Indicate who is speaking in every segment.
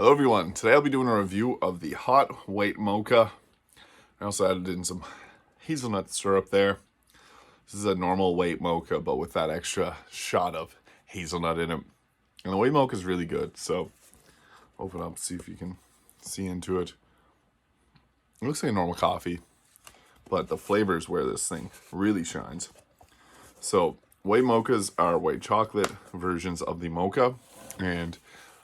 Speaker 1: Hello everyone, today I'll be doing a review of the hot white mocha. I also added in some hazelnut syrup there. This is a normal white mocha, but with that extra shot of hazelnut in it. And the white mocha is really good, so open up, see if you can see into it. It looks like a normal coffee, but the flavor is where this thing really shines. So white mochas are white chocolate versions of the mocha, and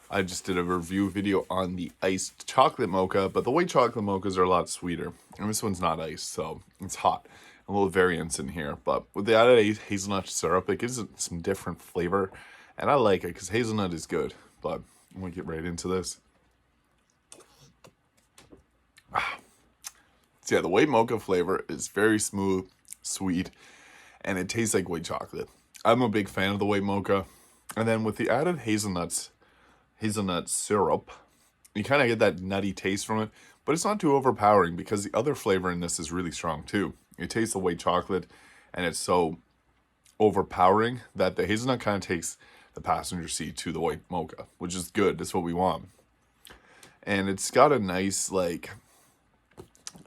Speaker 1: I just did a review video on the iced chocolate mocha, but the white chocolate mochas are a lot sweeter. And this one's not iced, so it's hot. A little variance in here, but with the added hazelnut syrup, it gives it some different flavor. And I like it because hazelnut is good, but I'm gonna get right into this. So yeah, the white mocha flavor is very smooth, sweet, and it tastes like white chocolate. I'm a big fan of the white mocha. And then with the added hazelnut syrup, you kind of get that nutty taste from it, but it's not too overpowering because the other flavor in this is really strong too. You taste the white chocolate and it's so overpowering that the hazelnut kind of takes the passenger seat to the white mocha, which is good. That's what we want. And it's got a nice, like,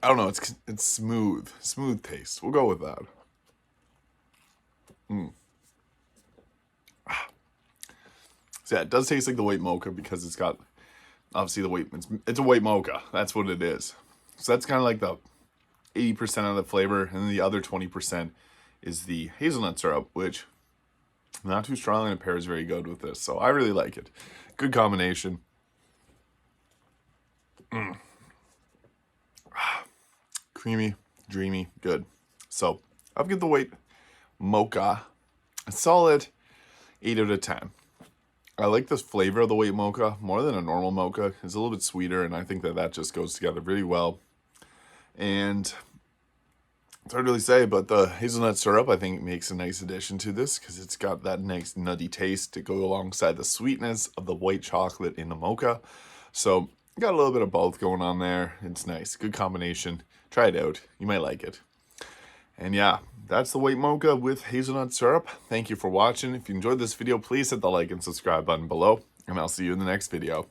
Speaker 1: I don't know, it's smooth taste. We'll go with that. So yeah, it does taste like the white mocha because it's got, obviously it's a white mocha. That's what it is. So that's kind of like the 80% of the flavor, and then the other 20% is the hazelnut syrup, which not too strong and it pairs very good with this. So I really like it. Good combination. Creamy, dreamy, good. So I'll give the white mocha a solid 8 out of 10. I like this flavor of the white mocha more than a normal mocha. It's a little bit sweeter, and I think that just goes together really well. And it's hard to really say, but the hazelnut syrup, I think, makes a nice addition to this because it's got that nice nutty taste to go alongside the sweetness of the white chocolate in the mocha. So got a little bit of both going on there. It's nice. Good combination. Try it out. You might like it. And yeah, that's the white mocha with hazelnut syrup. Thank you for watching. If you enjoyed this video, please hit the like and subscribe button below, and I'll see you in the next video.